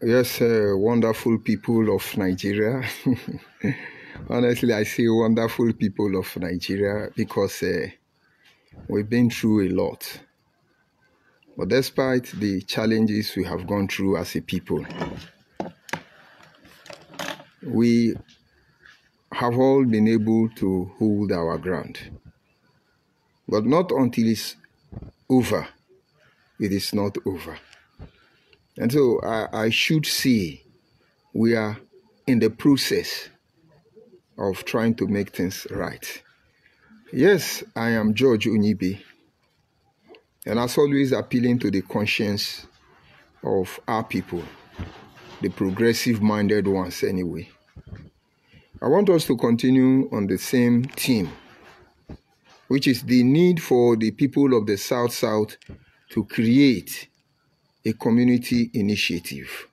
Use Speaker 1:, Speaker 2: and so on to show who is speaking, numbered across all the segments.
Speaker 1: Yes, wonderful people of Nigeria. Honestly, I say wonderful people of Nigeria because we've been through a lot. But despite the challenges we have gone through as a people, we have all been able to hold our ground. But not until it's over, it is not over. And so I should say we are in the process of trying to make things right. Yes, I am George Onyibe, and as always appealing to the conscience of our people, the progressive-minded ones anyway. I want us to continue on the same theme, which is the need for the people of the South-South to create a community initiative.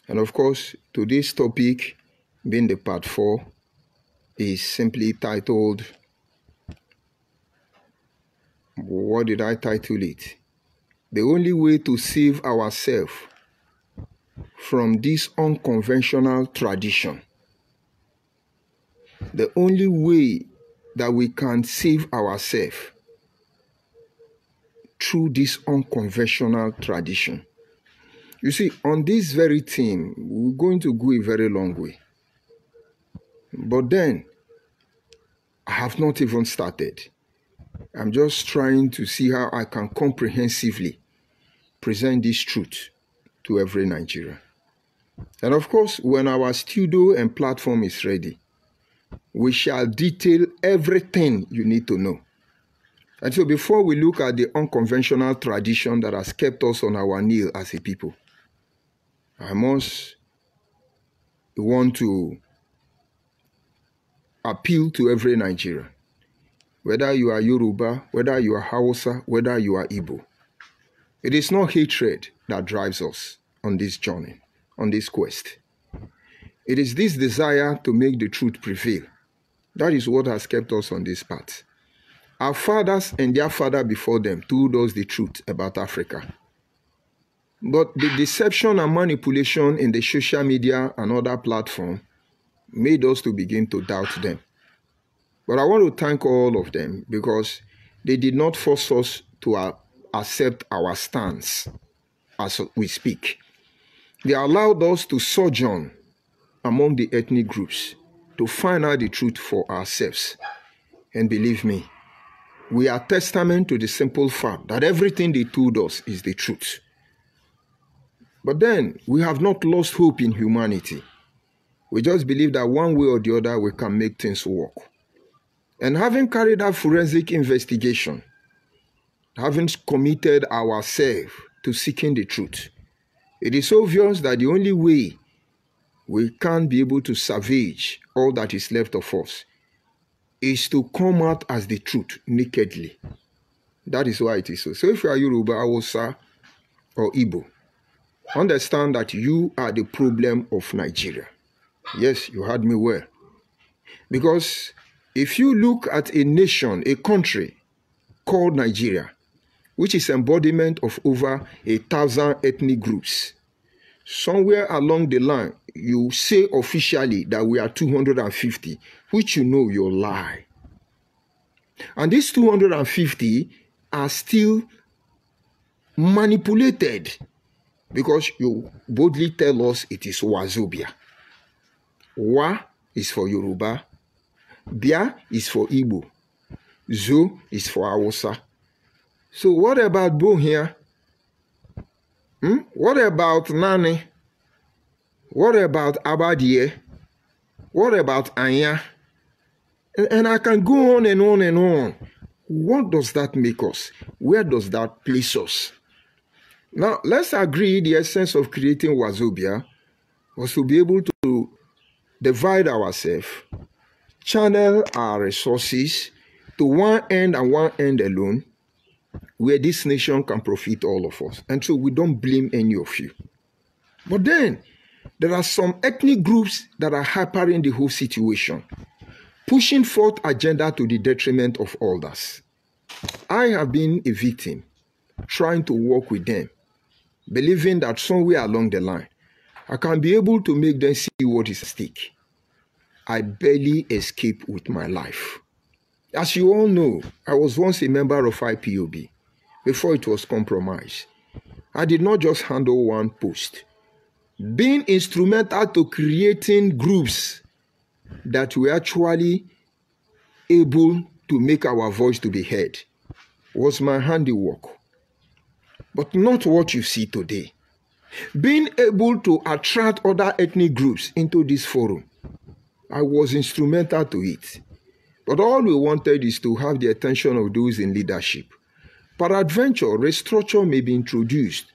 Speaker 1: And of course, today's topic, being the part 4, is simply titled, what did I title it? The only way to save ourselves from this unconventional tradition. The only way that we can save ourselves through this unconventional tradition. You see, on this very theme, we're going to go a very long way. But then, I have not even started. I'm just trying to see how I can comprehensively present this truth to every Nigerian. And of course, when our studio and platform is ready, we shall detail everything you need to know. And so before we look at the unconventional tradition that has kept us on our knee as a people, I must want to appeal to every Nigerian, whether you are Yoruba, whether you are Hausa, whether you are Igbo. It is not hatred that drives us on this journey, on this quest. It is this desire to make the truth prevail. That is what has kept us on this path. Our fathers and their father before them told us the truth about Africa. But the deception and manipulation in the social media and other platforms made us to begin to doubt them. But I want to thank all of them because they did not force us to accept our stance as we speak. They allowed us to sojourn among the ethnic groups to find out the truth for ourselves. And believe me, we are testament to the simple fact that everything they told us is the truth. But then, we have not lost hope in humanity. We just believe that one way or the other we can make things work. And having carried out forensic investigation, having committed ourselves to seeking the truth, it is obvious that the only way we can be able to salvage all that is left of us is to come out as the truth nakedly. That is why it is so. So if you are Yoruba, Hausa, or Igbo, understand that you are the problem of Nigeria. Yes, you heard me well. Because if you look at a nation, a country called Nigeria, which is embodiment of over 1,000 ethnic groups, somewhere along the line, you say officially that we are 250, which you know you're lie. And these 250 are still manipulated because you boldly tell us it is Wazobia. Wa is for Yoruba, Bia is for Igbo, Zo is for Hausa. So what about Bo here? What about Nani? What about Abadie? What about Anya? And I can go on and on and on. What does that make us? Where does that place us? Now, let's agree the essence of creating Wazobia was to be able to divide ourselves, channel our resources to one end and one end alone, where this nation can profit all of us. And so we don't blame any of you. But then, there are some ethnic groups that are hampering the whole situation, pushing forth agenda to the detriment of others. I have been a victim, trying to work with them, believing that somewhere along the line, I can be able to make them see what is at stake. I barely escape with my life. As you all know, I was once a member of IPOB before it was compromised. I did not just handle one post. Being instrumental to creating groups that were actually able to make our voice to be heard was my handiwork, but not what you see today. Being able to attract other ethnic groups into this forum, I was instrumental to it. But all we wanted is to have the attention of those in leadership. Peradventure, restructure may be introduced,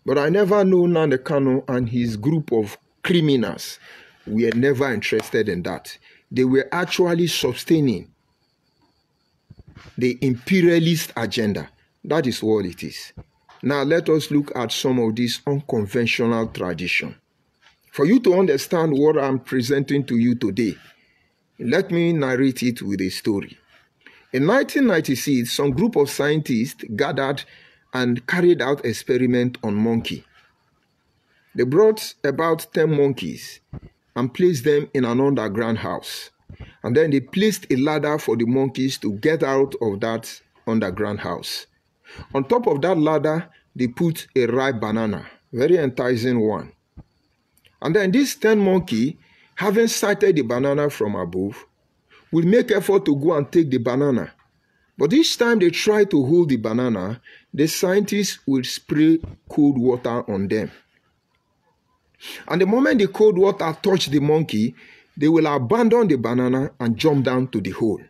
Speaker 1: but I never know Nnamdi Kanu and his group of criminals were never interested in that. They were actually sustaining the imperialist agenda. That is what it is. Now let us look at some of this unconventional tradition. For you to understand what I'm presenting to you today, let me narrate it with a story. In 1996, some group of scientists gathered and carried out experiment on monkey. They brought about 10 monkeys and placed them in an underground house. And then they placed a ladder for the monkeys to get out of that underground house. On top of that ladder, they put a ripe banana, very enticing one. And then these 10 monkeys, having sighted the banana from above, will make effort to go and take the banana. But each time they try to hold the banana, the scientists will spray cold water on them. And the moment the cold water touch the monkey, they will abandon the banana and jump down to the hole.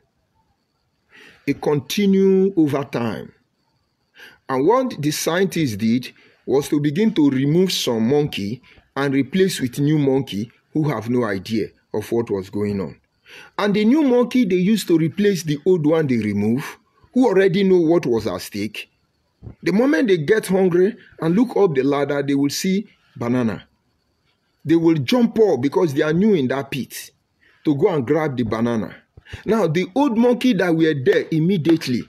Speaker 1: It continued over time. And what the scientists did was to begin to remove some monkey and replace with new monkey who have no idea of what was going on. And the new monkey they used to replace the old one they removed, who already know what was at stake. The moment they get hungry and look up the ladder, they will see banana. They will jump up because they are new in that pit to go and grab the banana. Now, the old monkey that were there immediately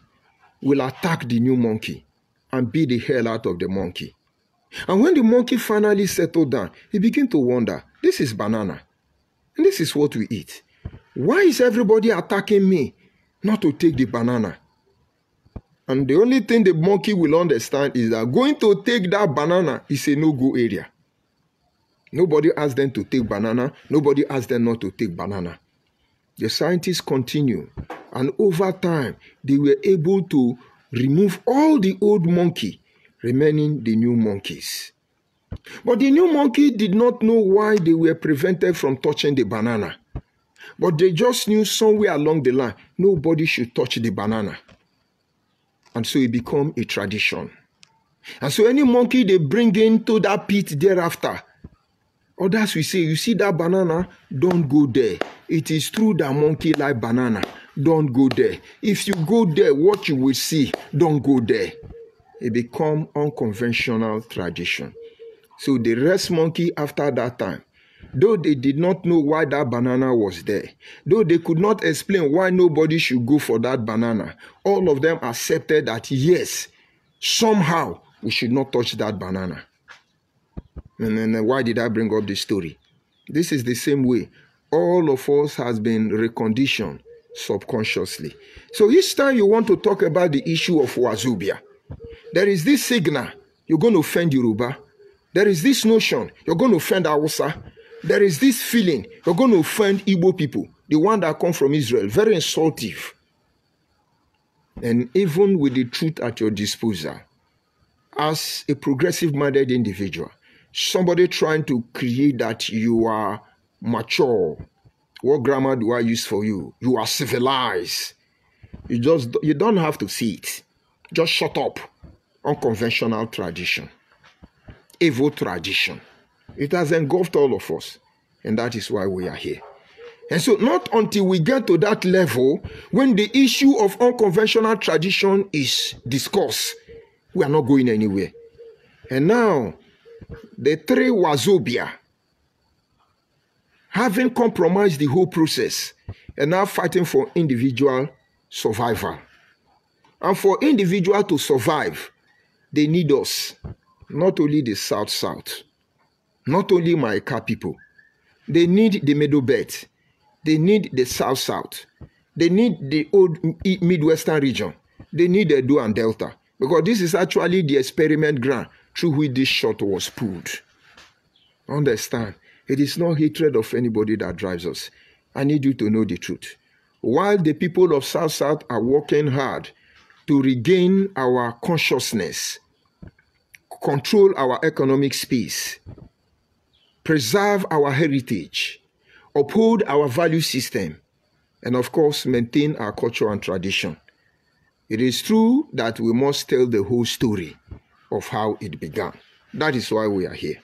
Speaker 1: will attack the new monkey and beat the hell out of the monkey. And when the monkey finally settled down, he began to wonder, this is banana, and this is what we eat. Why is everybody attacking me not to take the banana? And the only thing the monkey will understand is that going to take that banana is a no-go area. Nobody asked them to take banana. Nobody asked them not to take banana. The scientists continue, and over time, they were able to remove all the old monkey, remaining the new monkeys. But the new monkey did not know why they were prevented from touching the banana. But they just knew somewhere along the line, nobody should touch the banana. And so it became a tradition. And so any monkey they bring into that pit thereafter, others will say, you see that banana? Don't go there. It is true that monkey like banana. Don't go there. If you go there, what you will see, don't go there. It become unconventional tradition. So the rest monkey after that time, though they did not know why that banana was there, though they could not explain why nobody should go for that banana, all of them accepted that yes, somehow we should not touch that banana. And then why did I bring up this story? This is the same way all of us has been reconditioned subconsciously. So each time you want to talk about the issue of Wazobia, there is this signal, you're going to offend Yoruba. There is this notion, you're going to offend Hausa. There is this feeling, you're going to offend Igbo people, the one that come from Israel, very insultive. And even with the truth at your disposal, as a progressive-minded individual, somebody trying to create that you are mature. What grammar do I use for you? You are civilized. You don't have to see it. Just shut up. Unconventional tradition. Evil tradition. It has engulfed all of us. And that is why we are here. And so not until we get to that level, when the issue of unconventional tradition is discussed, we are not going anywhere. And now, the three Wazobia, having compromised the whole process, are now fighting for individual survival. And for individual to survive, they need us, not only the South-South. not only my car people. They need the middle belt. They need the south-south. They need the old Midwestern region. They need the Edo and Delta. Because this is actually the experiment ground through which this shot was pulled. Understand? It is not hatred of anybody that drives us. I need you to know the truth. While the people of South-South are working hard to regain our consciousness, control our economic space, preserve our heritage, uphold our value system, and of course, maintain our culture and tradition. It is true that we must tell the whole story of how it began. That is why we are here.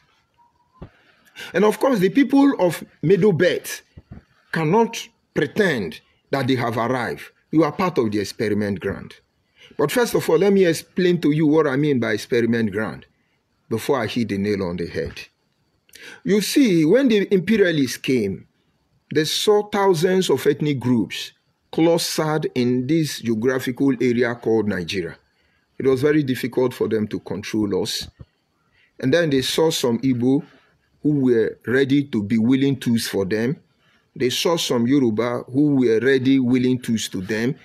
Speaker 1: And of course, the people of Middle Belt cannot pretend that they have arrived. You are part of the experiment ground. But first of all, let me explain to you what I mean by experiment ground before I hit the nail on the head. You see, when the imperialists came, they saw thousands of ethnic groups clustered in this geographical area called Nigeria. It was very difficult for them to control us. And then they saw some Igbo who were ready to be willing tools for them. They saw some Yoruba who were ready, willing tools to them.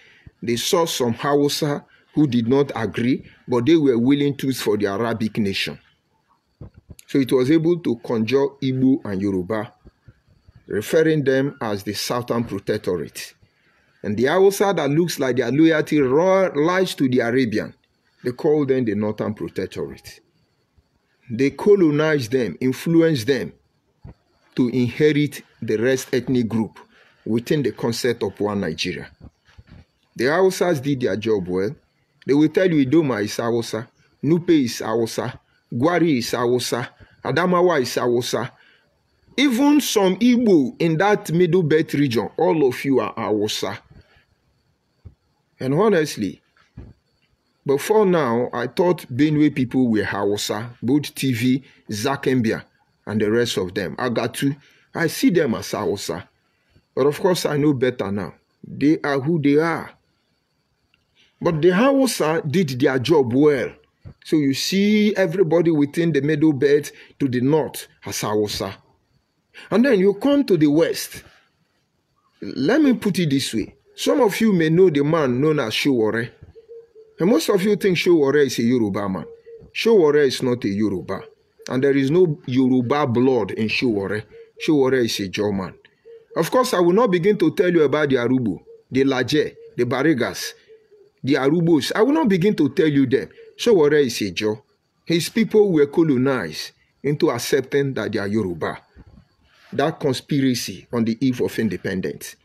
Speaker 1: They saw some Hausa who did not agree, but they were willing tools for the Arabic nation. So it was able to conjure Igbo and Yoruba, referring them as the Southern Protectorate. And the Hausa that looks like their loyalty lies to the Arabian, they call them the Northern Protectorate. They colonized them, influenced them to inherit the rest ethnic group within the concept of one Nigeria. The Hausas did their job well. They will tell you Idoma is Hausa, Nupe is Hausa, Gwari is Hausa, Adamawa is Hausa. Even some Igbo in that Middle Belt region, all of you are Hausa. And honestly, before now, I thought Benue people were Hausa, both TV, Zakembia, and the rest of them. Agatu, I see them as Hausa. But of course, I know better now. They are who they are. But the Hausa did their job well. So you see everybody within the Middle Belt to the north as Hausa. And then you come to the west. Let me put it this way. Some of you may know the man known as Showore. And most of you think Showore is a Yoruba man. Showore is not a Yoruba. And there is no Yoruba blood in Showore. Showore is a German. Of course, I will not begin to tell you about the Arubo, the Laje, the Barigas, the Arubos. I will not begin to tell you them. Showore is a Joe. His people were colonized into accepting that they are Yoruba. That conspiracy on the eve of independence.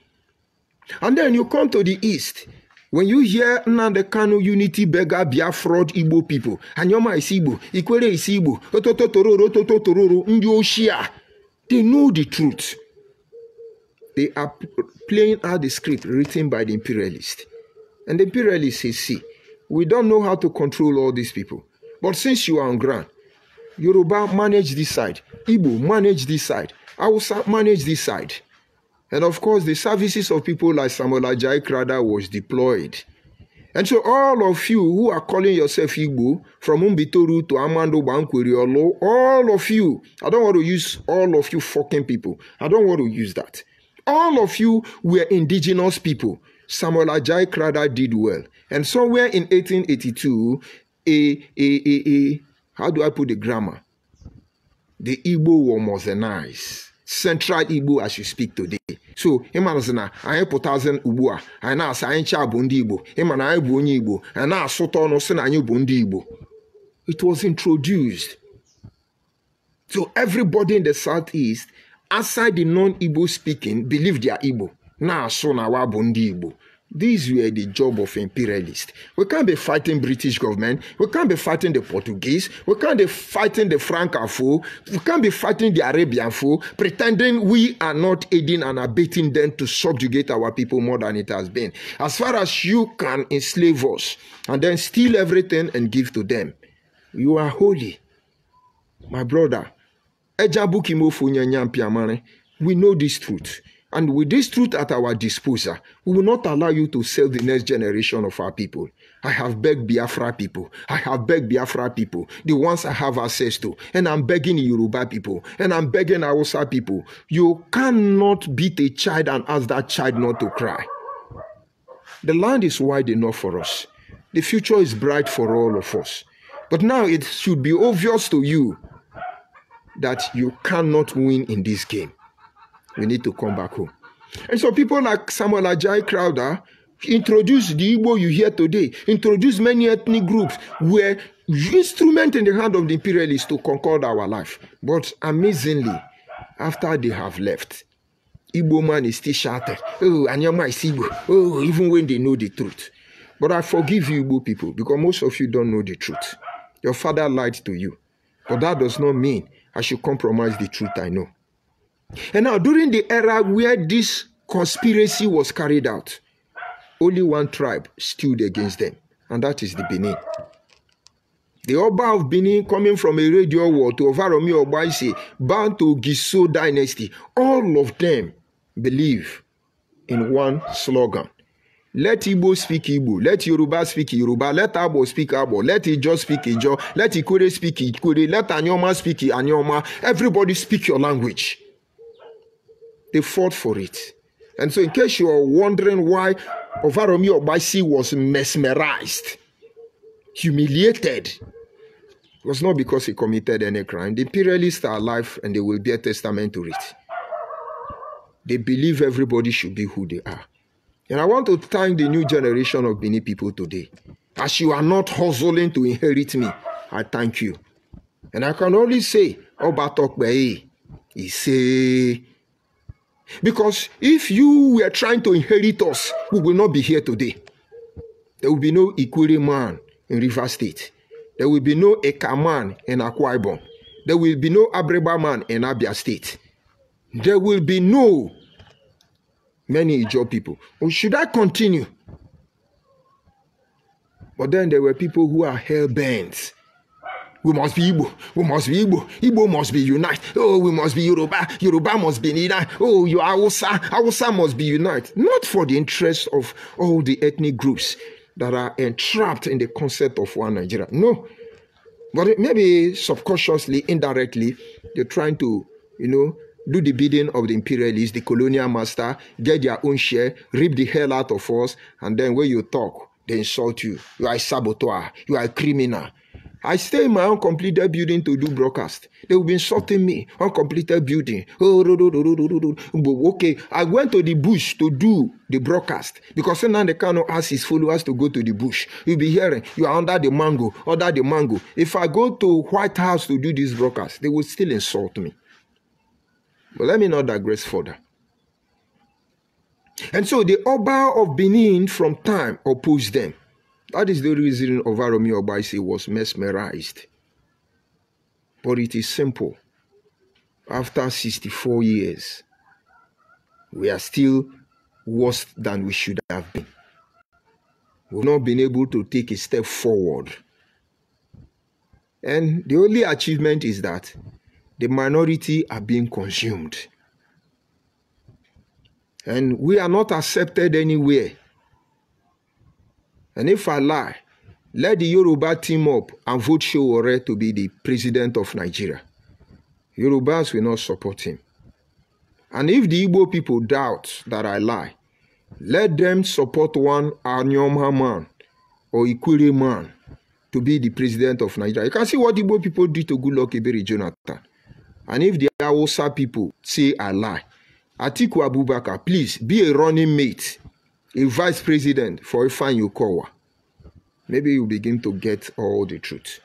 Speaker 1: And then you come to the east. When you hear Nnamdi Kanu unity beggar Biafra Igbo people, Anyoma is Igbo, Ikwere is Igbo, Otototororo, Ndioshia, they know the truth. They are playing out the script written by the imperialists. And the imperialists say, see, we don't know how to control all these people. But since you are on ground, Yoruba manage this side, Igbo manage this side, Hausa manage this side. And of course, the services of people like Samuel Ajayi Crowther was deployed. And so all of you who are calling yourself Igbo, from Umbitoru to Amando Bankweriolo, all of you, I don't want to use all of you fucking people. I don't want to use that. All of you were indigenous people. Samuel Ajayi Crowther did well. And somewhere in 1882, how do I put the grammar? The Igbo were modernized. Central Igbo as you speak today. So, Imanazana, I put 1,000 Ubua, I now say Bundi Igbo, Imana Buni Igbo, and now Sotono Senanyu Bundi Igbo. It was introduced. So everybody in the southeast, outside the non-Igbo speaking, believed they are Igbo. Now so now Bundi Igbo. These were the job of imperialists. We can't be fighting British government. We can't be fighting the Portuguese. We can't be fighting the Francophone. We can't be fighting the Arabian foe, pretending we are not aiding and abating them to subjugate our people more than it has been. As far as you can enslave us and then steal everything and give to them, you are holy. My brother, we know this truth. And with this truth at our disposal, we will not allow you to sell the next generation of our people. I have begged Biafra people. I have begged Biafra people, the ones I have access to. And I'm begging Yoruba people. And I'm begging Hausa people. You cannot beat a child and ask that child not to cry. The land is wide enough for us. The future is bright for all of us. But now it should be obvious to you that you cannot win in this game. We need to come back home. And so people like Samuel Ajay Crowder introduce the Igbo you hear today, introduce many ethnic groups, were instrument in the hand of the imperialists to conquer our life. But amazingly, after they have left, Igbo man is still shouted, oh, Anyama is Igbo, oh, even when they know the truth. But I forgive you, Igbo people, because most of you don't know the truth. Your father lied to you. But that does not mean I should compromise the truth I know. And now, during the era where this conspiracy was carried out, only one tribe stood against them, and that is the Benin. The Oba of Benin, coming from a radio war to Ovaromi Obaise, bound to Giso dynasty, all of them believe in one slogan. Let Igbo speak Igbo, let Yoruba speak Yoruba, let Abo speak Abo, let Ijo speak Ijo, let Ikure speak Ikure, let Anyoma speak Anyoma. Everybody speak your language. They fought for it. And so in case you are wondering why Ovaromi Obaisi was mesmerized, humiliated, it was not because he committed any crime. The imperialists are alive and they will bear testament to it. They believe everybody should be who they are. And I want to thank the new generation of Benin people today. As you are not hustling to inherit me, I thank you. And I can only say, Oba Tokbei, he say, because if you were trying to inherit us, we will not be here today. There will be no Ikure man in Rivers State. There will be no Eka man in Akwa Ibom. There will be no Abreba man in Abia State. There will be no many Ijo people. Or should I continue? But then there were people who are hell-bent. We must be Igbo. We must be Igbo. Igbo must be united. Oh, we must be Yoruba. Yoruba must be united. Oh, you are Hausa. Hausa must be united. Not for the interest of all the ethnic groups that are entrapped in the concept of one Nigeria. No. But maybe subconsciously, indirectly, they're trying to, do the bidding of the imperialists, the colonial master, get their own share, rip the hell out of us, and then when you talk, they insult you. You are a saboteur. You are a criminal. I stay in my uncompleted building to do broadcast. They will be insulting me. Uncompleted building. Okay, I went to the bush to do the broadcast because now they cannot ask his followers to go to the bush. You'll be hearing, you are under the mango, under the mango. If I go to White House to do this broadcast, they will still insult me. But let me not digress further. And so the Oba of Benin from time opposed them. That is the reason Ovaromi Obaise was mesmerized. But it is simple. After 64 years, we are still worse than we should have been. We've not been able to take a step forward. And the only achievement is that the minority are being consumed. And we are not accepted anywhere. And if I lie, let the Yoruba team up and vote Sowore to be the president of Nigeria. Yorubas will not support him. And if the Igbo people doubt that I lie, let them support one Anyoma man or Ikure man to be the president of Nigeria. You can see what Igbo people did to Goodluck Ebere Jonathan. And if the Hausa people say I lie, Atiku Abubakar, please be a running mate, a vice president for Ifeanyi Okowa. Maybe you begin to get all the truth.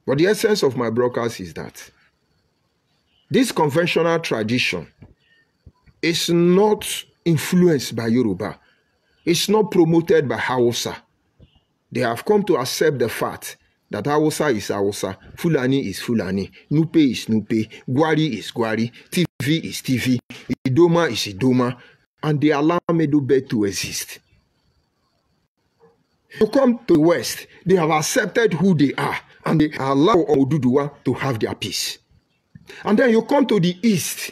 Speaker 1: But the essence of my broadcast is that this conventional tradition is not influenced by Yoruba. It's not promoted by Hausa. They have come to accept the fact that Hausa is Hausa, Fulani is Fulani, Nupe is Nupe, Gwari is Gwari, TV is TV, Idoma is Idoma, and they allow Medupe to exist. You come to the West, they have accepted who they are, and they allow Oduduwa to have their peace. And then you come to the East,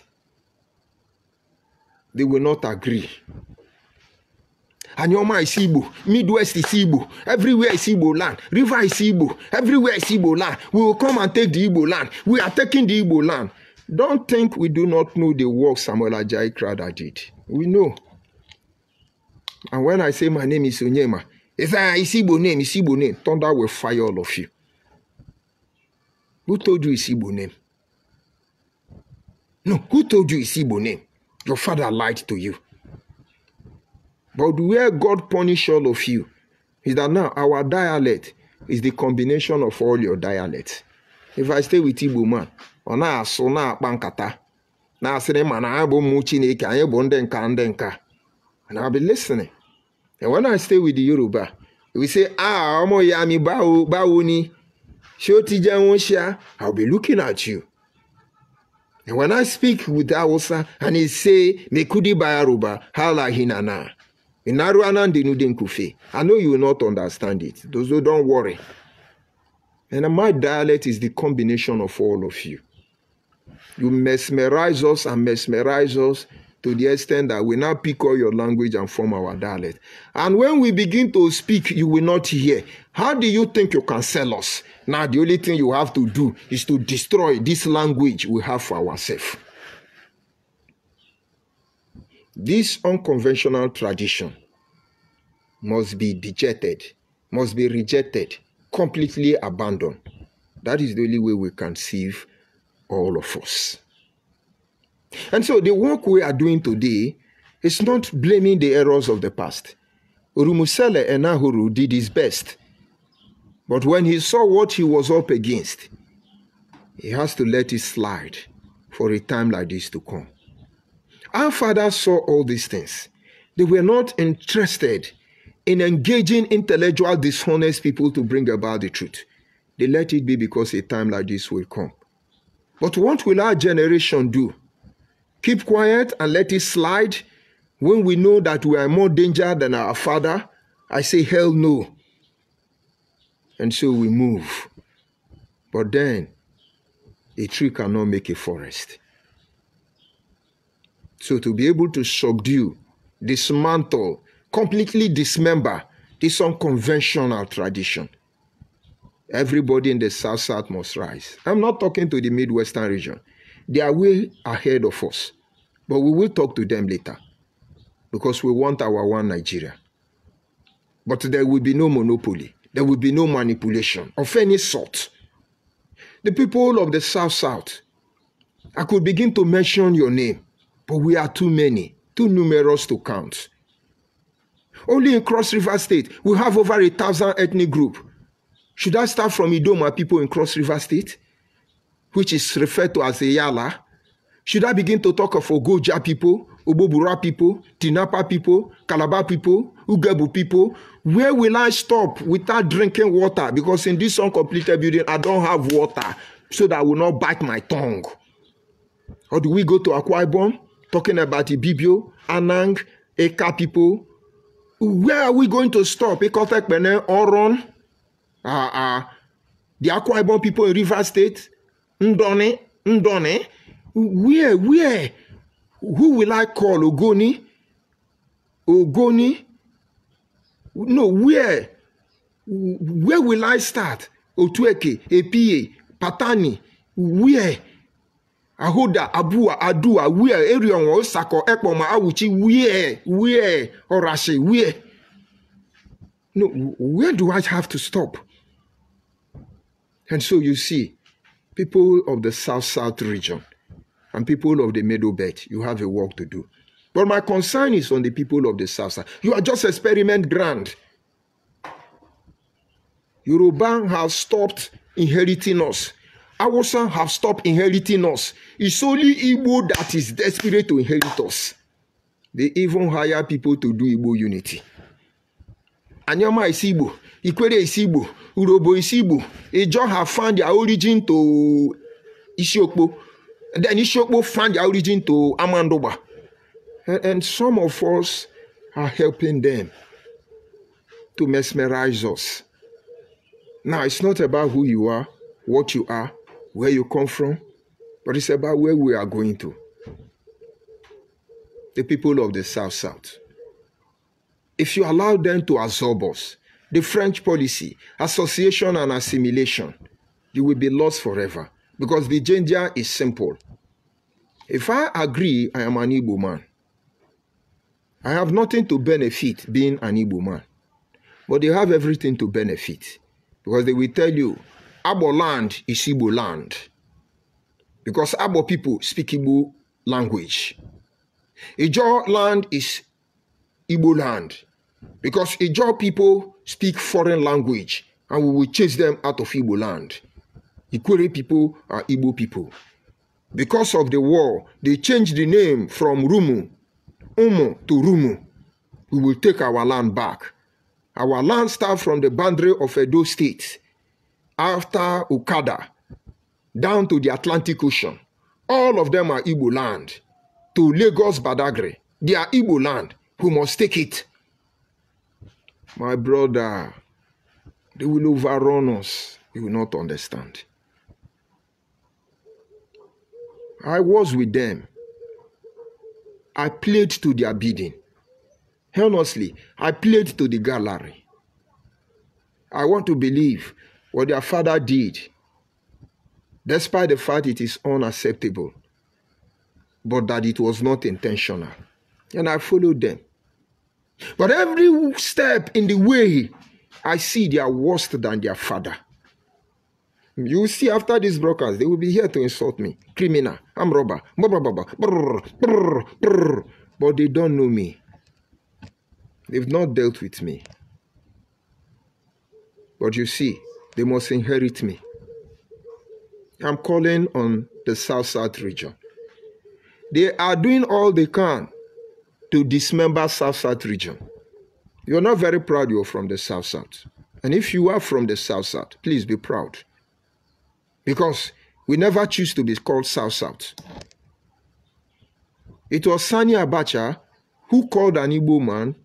Speaker 1: they will not agree. Anyoma is Igbo. Midwest is Igbo. Everywhere is Igbo land. River is Igbo. Everywhere is Igbo land. We will come and take the Igbo land. We are taking the Igbo land. Don't think we do not know the work Samuel Ajayi Crowther did. We know. And when I say my name is Onyema, it's Igbo name, it's Igbo name. Thunder will fire all of you. Who told you it's Igbo name? No, who told you it's Igbo name? Your father lied to you. But where God punish all of you is that now our dialect is the combination of all your dialects. If I stay with Igbo man, ona aso na akpa nkata, na asịrị ma na abụ mụ Chineke, anyị bụ ndị nka, and I'll be listening. And when I stay with the Yoruba, we say, omo ya mi bawo ni, shoti janwosha, I'll be looking at you. And when I speak with Hausa and he say, Mekudi Bayaruba, hala hinana. I know you will not understand it. Those who don't worry. And my dialect is the combination of all of you. You mesmerize us and mesmerize us to the extent that we now pick all your language and form our dialect. And when we begin to speak, you will not hear. How do you think you can sell us? Now, the only thing you have to do is to destroy this language we have for ourselves. This unconventional tradition must be dejected, must be rejected, completely abandoned. That is the only way we can save all of us. And so the work we are doing today is not blaming the errors of the past. Urumusele Enahuru did his best. But when he saw what he was up against, he has to let it slide for a time like this to come. Our fathers saw all these things. They were not interested in engaging intellectual, dishonest people to bring about the truth. They let it be because a time like this will come. But what will our generation do? Keep quiet and let it slide when we know that we are more danger than our father? I say, hell no. And so we move. But then, a tree cannot make a forest. So to be able to subdue, dismantle, completely dismember this unconventional tradition, everybody in the South must rise. I'm not talking to the Midwestern region. They are way ahead of us. But we will talk to them later. Because we want our one Nigeria. But there will be no monopoly. There will be no manipulation of any sort. The people of the South, I could begin to mention your name. But we are too many, too numerous to count. Only in Cross River State, we have over 1,000 ethnic groups. Should I start from Idoma people in Cross River State, which is referred to as the Yala? Should I begin to talk of Ogoja people, Obobura people, Tinapa people, Calabar people, Ugebu people? Where will I stop without drinking water? Because in this uncompleted building, I don't have water, so that I will not bite my tongue. Or do we go to Akwa Ibom, talking about Ibibio, Anang, Eka people? Where are we going to stop? Ekotek Bene, Oron, the Akwa Ibom people in River State, Ndone. Where? Who will I call? Ogoni? No, where? Where will I start? Otueke, Epie, Patani, where? Ahoda, Abua, Adua, where? Erion, Osako, Ekpoma, Awuchi, where? Orashi, where? No, where do I have to stop? And so you see, people of the South region and people of the Middle Belt, you have a work to do. But my concern is on the people of the South. You are just experiment ground. Yoruba have stopped inheriting us. Hausa have stopped inheriting us. It's only Igbo that is desperate to inherit us. They even hire people to do Igbo unity. Anyama is Igbo. Ikwere is Igbo. Urobo is Igbo. They just have found their origin to Isiokpo. And then Isiokpo found their origin to Amandoba. And some of us are helping them to mesmerize us. Now, it's not about who you are, what you are, where you come from, but it's about where we are going to. The people of the South. if you allow them to absorb us, the French policy, association and assimilation, you will be lost forever. Because the danger is simple. If I agree I am an Igbo man, I have nothing to benefit being an Igbo man. But they have everything to benefit. Because they will tell you, Abo land is Igbo land. Because Abo people speak Igbo language. Ijaw land is Igbo land. Because Ijaw people speak foreign language. And we will chase them out of Igbo land. Ikwere people are Igbo people. Because of the war, they changed the name from Umu to Rumu. We will take our land back. Our land starts from the boundary of Edo State, after Okada, down to the Atlantic Ocean. All of them are Igbo land. To Lagos, Badagry, they are Igbo land. Who must take it? My brother, they will overrun us. You will not understand. I was with them. I played to their bidding. Honestly, I played to the gallery. I want to believe what their father did, despite the fact it is unacceptable, but that it was not intentional. And I followed them. But every step in the way, I see they are worse than their father. You will see after these broadcasts, they will be here to insult me. Criminal, I'm robber, but they don't know me. They've not dealt with me. But you see, they must inherit me. I'm calling on the South-South region. They are doing all they can to dismember South-South region. You're not very proud you're from the South-South. And if you are from the South-South, please be proud. Because we never choose to be called South-South. It was Sani Abacha who called an Igbo man,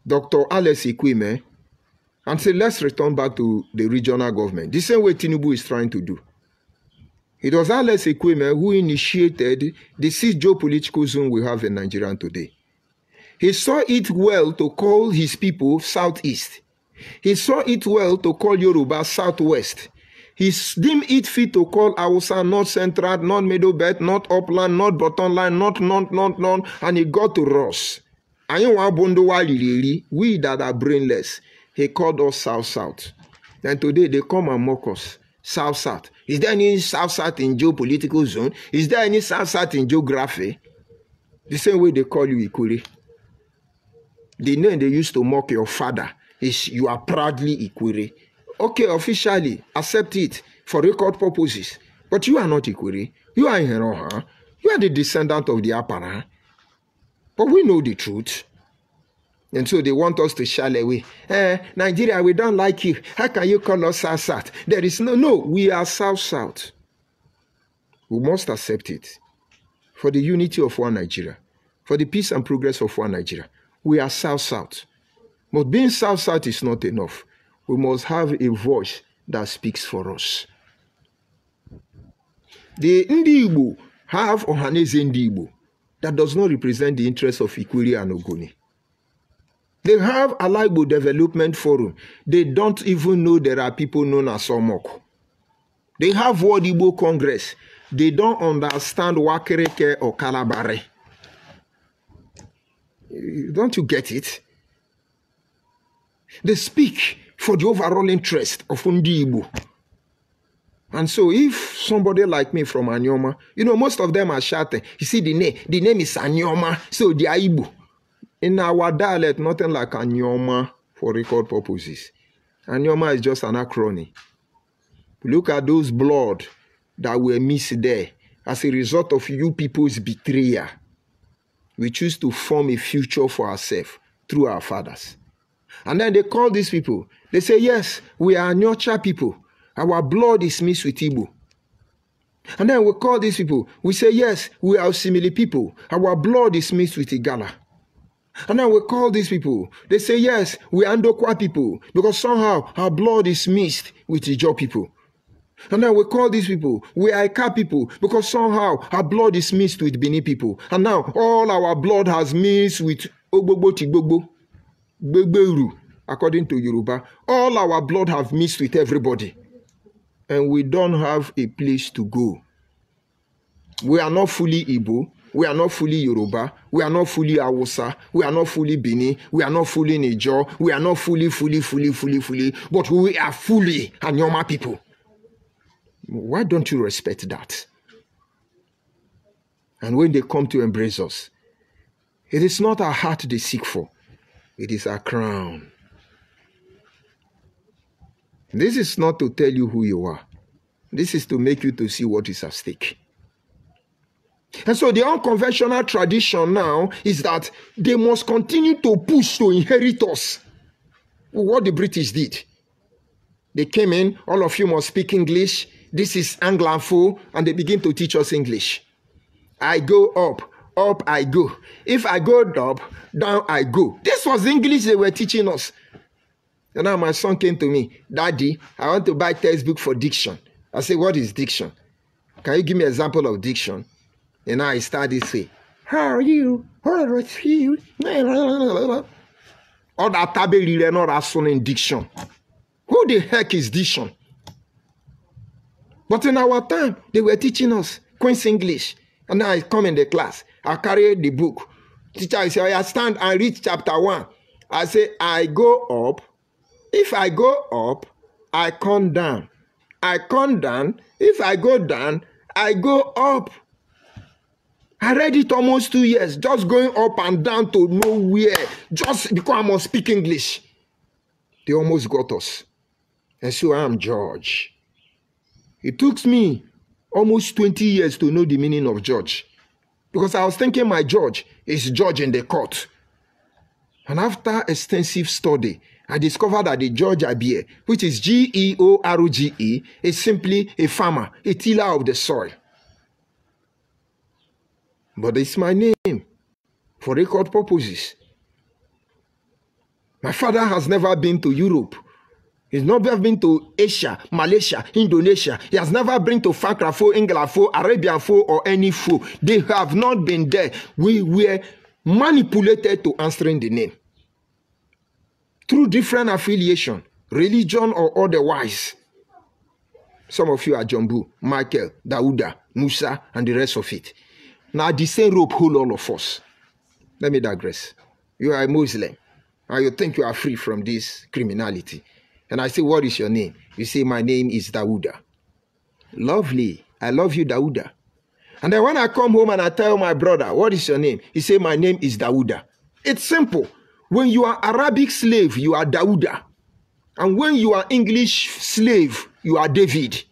Speaker 1: Dr. Alex Ikweme, and said, let's return back to the regional government. The same way Tinubu is trying to do. It was Alex Ikweme who initiated the sixth geopolitical zone we have in Nigeria today. He saw it well to call his people Southeast. He saw it well to call Yoruba Southwest. He deemed it fit to call Hausa North Central, North Middle Belt, North Upland, North Bottom Line, North, and he got to us. We that are brainless, he called us South-South. And today they come and mock us. South-South. Is there any South-South in geopolitical zone? Is there any South-South in geography? The same way they call you Ikure. The name they used to mock your father is you are proudly Ikure. Okay, officially, accept it for record purposes. But you are not Ikure. You are Iheroha. You are the descendant of the Apara. But we know the truth. And so they want us to shy away. Nigeria, we don't like you. How can you call us South-South? There is no, we are South-South. We must accept it. For the unity of one Nigeria. For the peace and progress of one Nigeria. We are South-South. But being South-South is not enough. We must have a voice that speaks for us. The Ndi Igbo have Ohaneze Ndi Igbo that does not represent the interests of Ikwere and Ogoni. They have Alaibo Development Forum. They don't even know there are people known as Omok. They have World Igbo Congress. They don't understand Wakereke or Kalabare. Don't you get it? They speak for the overall interest of Ndi Igbo. And so if somebody like me from Anyoma, most of them are shouting. You see the name is Anyoma, so they are Igbo. In our dialect, nothing like Anyoma for record purposes. Anyoma is just an acronym. Look at those blood that were missed there as a result of you people's betrayal. We choose to form a future for ourselves through our fathers. And then they call these people. They say, yes, we are Nyocha people. Our blood is mixed with Igbo. And then we call these people. We say, yes, we are Osimili people. Our blood is mixed with Igala. And then we call these people. They say, yes, we are Ndokwa people. Because somehow our blood is mixed with Ijaw people. And then we call these people. We are Ika people. Because somehow our blood is mixed with Bini people. And now all our blood has mixed with Ogbogbo Tigbogbo. Beberu, according to Yoruba. All our blood have mixed with everybody. And we don't have a place to go. We are not fully Igbo. We are not fully Yoruba. We are not fully Hausa. We are not fully Bini. We are not fully Niger. We are not fully. But we are fully Anyoma people. Why don't you respect that? And when they come to embrace us, it is not our heart they seek for. It is our crown. This is not to tell you who you are. This is to make you to see what is at stake. And so the unconventional tradition now is that they must continue to push to inherit us. What the British did. They came in, all of you must speak English. This is Anglophone, and they begin to teach us English. I go up, up I go. If I go up, down I go. This was the English they were teaching us. And now my son came to me, Daddy, I want to buy textbook for diction. I said, what is diction? Can you give me an example of diction? And now I start this way. How are you? What are you? All that tabeli not as son in diction. Who the heck is diction? But in our time, they were teaching us Queen's English. And now I come in the class. I carry the book. Teacher, I say, I stand and read chapter 1. I say, I go up. If I go up, I come down. I come down. If I go down, I go up. I read it almost 2 years, just going up and down to nowhere, just because I must speak English. They almost got us. And so I am judge. It took me almost 20 years to know the meaning of judge. Because I was thinking my judge is judge in the court. And after extensive study, I discovered that the judge Abie, which is George, is simply a farmer, a tiller of the soil. But it's my name for record purposes. My father has never been to Europe. He's never been to Asia, Malaysia, Indonesia. He has never been to Francophone, Anglophone, Arabian phone, or any phone. They have not been there. We were manipulated to answering the name. Through different affiliation, religion or otherwise. Some of you are Jumbu, Michael, Dauda, Musa, and the rest of it. Now the same rope hold all of us. Let me digress. You are a Muslim, and you think you are free from this criminality. And I say, what is your name? You say, my name is Dauda. Lovely. I love you, Dauda. And then when I come home and I tell my brother, what is your name? He say, my name is Dauda. It's simple. When you are Arabic slave, you are Dauda. And when you are English slave, you are David.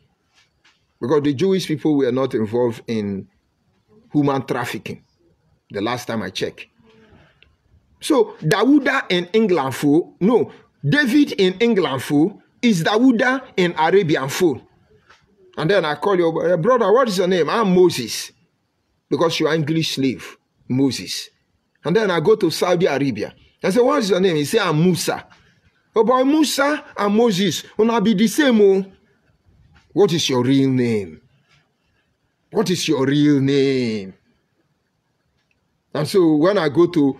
Speaker 1: Because the Jewish people were not involved in human trafficking. The last time I checked. So, Dauda in Anglophone, no, David in Anglophone is Dauda in Arabian phone. And then I call you, brother, what is your name? I'm Moses. Because you are English slave, Moses. And then I go to Saudi Arabia. I say, what is your name? He say, I'm Musa. Oh boy, Musa and Moses will be the same. Oh. What is your real name? What is your real name? And so when I go to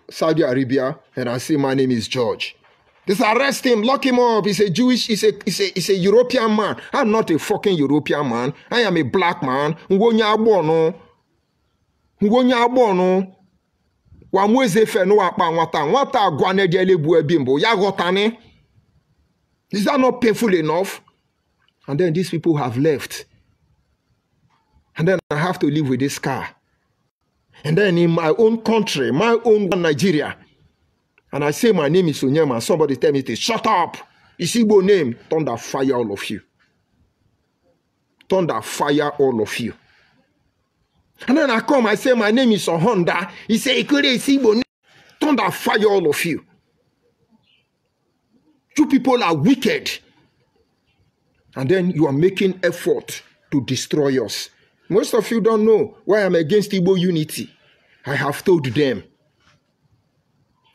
Speaker 1: Saudi Arabia and I say my name is George, they say arrest him, lock him up. He's a Jewish, he's a European man. I'm not a fucking European man. I am a black man. Is that not painful enough? And then these people have left. And then I have to live with this scar. And then in my own country, my own Nigeria, and I say my name is Onyema, somebody tell me to shut up. It's Igbo name. Thunder fire all of you. Thunder fire all of you. And then I come, I say my name is Honda. He say it's Igbo name. Thunder fire all of you. You people are wicked. And then you are making effort to destroy us. Most of you don't know why I'm against Igbo unity. I have told them.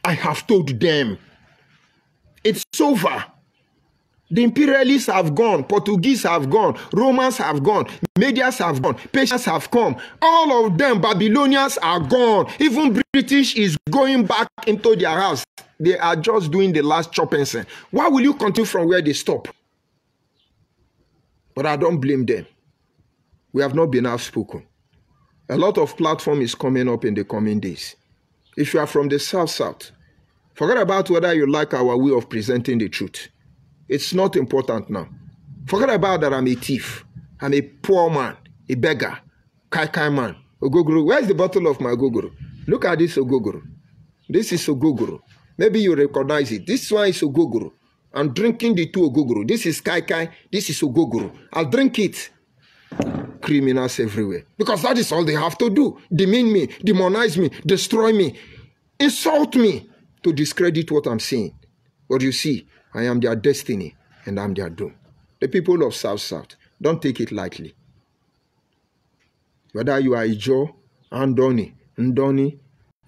Speaker 1: I have told them. It's over. The imperialists have gone, Portuguese have gone, Romans have gone, Medians have gone, Persians have come. All of them, Babylonians are gone. Even British is going back into their house. They are just doing the last chopping. Why will you continue from where they stop? But I don't blame them. We have not been outspoken. A lot of platform is coming up in the coming days. If you are from the South, forget about whether you like our way of presenting the truth. It's not important now. Forget about that I'm a thief. I'm a poor man, a beggar, kai man, ogogoro. Where's the bottle of my ogogoro? Look at this ogogoro. This is ogogoro. Maybe you recognize it. This one is ogogoro. I'm drinking the two ogogoro. This is kai. This is ogogoro. I'll drink it. Criminals everywhere. Because that is all they have to do. Demean me, demonize me, destroy me, insult me to discredit what I'm saying. But you see, I am their destiny and I'm their doom. The people of South, don't take it lightly. Whether you are Ijo, Andoni, Ndoni,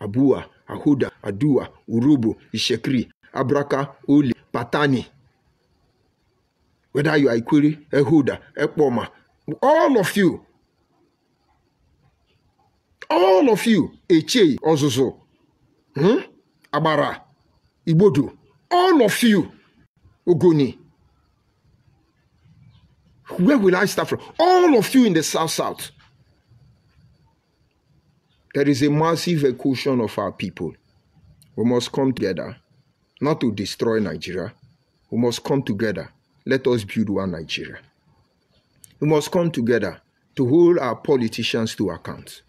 Speaker 1: Abua, Ahuda, Adua, Urubu, Ishekri, Abraka, Uli, Patani. Whether you are Ikwiri, Ehuda, Ekpoma, all of you, Eche, Ozozo, Abara, Ibodu, all of you, Ogoni. Where will I start from? All of you in the South. There is a massive equation of our people. We must come together, not to destroy Nigeria. We must come together. Let us build one Nigeria. We must come together to hold our politicians to account.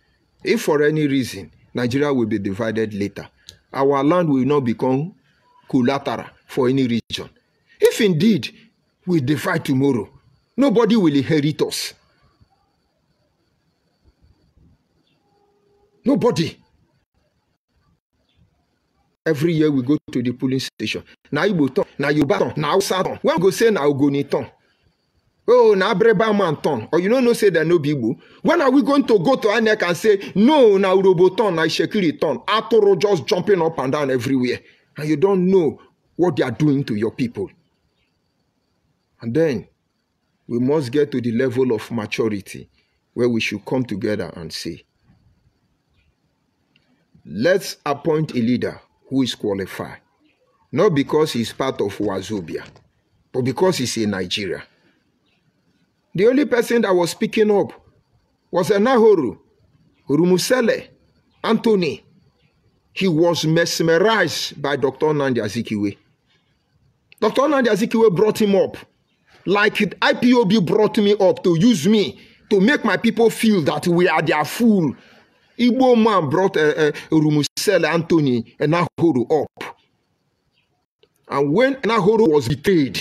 Speaker 1: If for any reason Nigeria will be divided later, our land will not become collateral for any region. If indeed we divide tomorrow, nobody will inherit us. Nobody. Every year we go to the polling station. Now Igbo ton, now Yoruba ton, now Hausa ton. When we go say now Ogoni ton. Oh, now Breba man ton. Or you don't know say there no Igbo. When are we going to go to INEC and say, no, now Urobo ton, now Shekiri ton. Atoro just jumping up and down everywhere. And you don't know what they are doing to your people. And then we must get to the level of maturity where we should come together and say, let's appoint a leader who is qualified. Not because he's part of Wazobia, but because he's in Nigeria. The only person that was speaking up was Nahoru, Rumusele, Anthony. He was mesmerized by Dr. Nnamdi Azikiwe. Dr. Nnamdi Azikiwe brought him up. Like IPOB brought me up to use me to make my people feel that we are their fool. Igbo man brought Rumusele, Anthony, and Nahoru up. And when Nahoru was betrayed,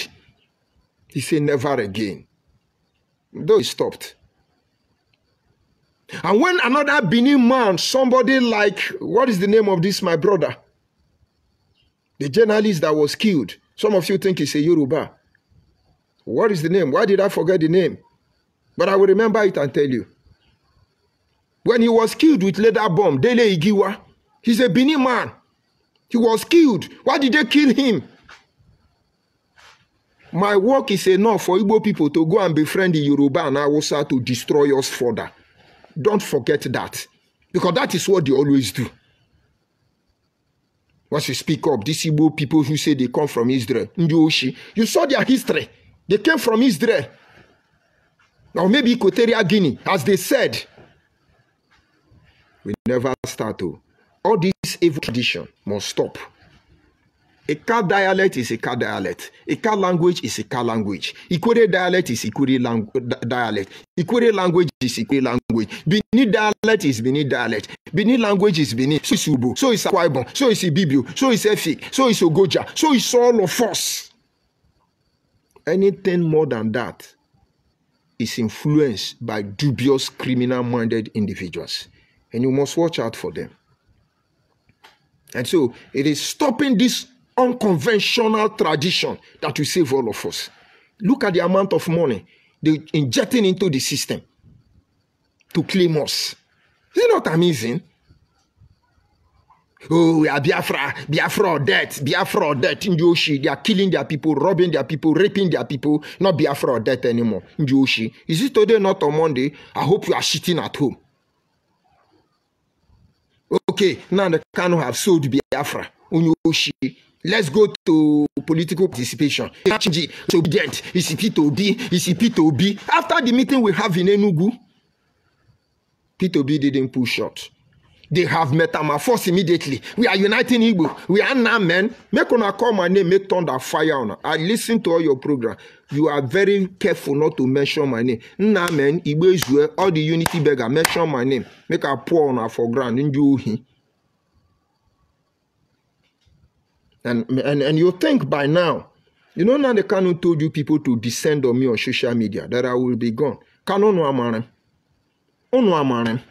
Speaker 1: he said, never again. Though he stopped. And when another Benin man, somebody like, what is the name of this, my brother? The journalist that was killed. Some of you think he's a Yoruba. What is the name? Why did I forget the name? But I will remember it and tell you. When he was killed with leather bomb, Dele Igiwa, he's a Benin man. He was killed. Why did they kill him? My work is enough for Igbo people to go and befriend the Yoruba and Hausa to destroy us further. Don't forget that. Because that is what they always do. Once you speak up, these Igbo people who say they come from Israel, Ndioshi, you saw their history. They came from Israel. Or maybe Equatorial Guinea, as they said. We never start to. All this evil tradition must stop. A Ka dialect is a Ka dialect. A Ka language is a Ka language. Ikore dialect is Ikore dialect. Ikore language is Ikore language. Bini dialect is Bini dialect. Bini language is Bini. So is Ubo. So is Akwa Ibom. So is Ibibio. So is Efik. So is Ogoja. So is all of us. Anything more than that is influenced by dubious criminal-minded individuals. And you must watch out for them. And so it is stopping this unconventional tradition that will save all of us. Look at the amount of money they're injecting into the system to claim us. Is it not amazing? Oh, we are Biafra or death, Biafra or death. In Yoshi, they are killing their people, robbing their people, raping their people. Not Biafra or death anymore. In Yoshi, is it today, not on Monday? I hope you are shitting at home. Okay, now the Kano have sold Biafra. In Yoshi, let's go to political participation. Obedient. Is P2B? After the meeting we have in Enugu, P2B didn't pull shot. They have metamorphosed immediately. We are uniting Igbo. We are now men. Make una call my name, make thunder fire on. I listen to all your program. You are very careful not to mention my name. Nah men, Igbo is where all the unity beggar mention my name. Make a pour on for ground. And you think by now, you know now the Kanu told you people to descend on me on social media that I will be gone. Kanu no amare. Ono amare.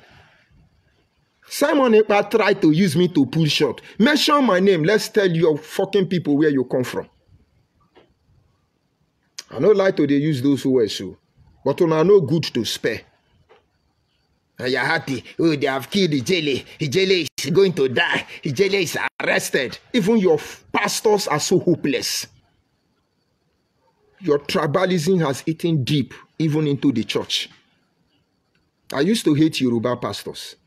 Speaker 1: Simon Ekpa tried to use me to pull shot. Mention my name. Let's tell your fucking people where you come from. I don't like to they use those words, so. But I know good to spare. And you're happy. Oh, they have killed Ijele. Ijele is going to die. Ijele is arrested. Even your pastors are so hopeless. Your tribalism has eaten deep, even into the church. I used to hate Yoruba pastors.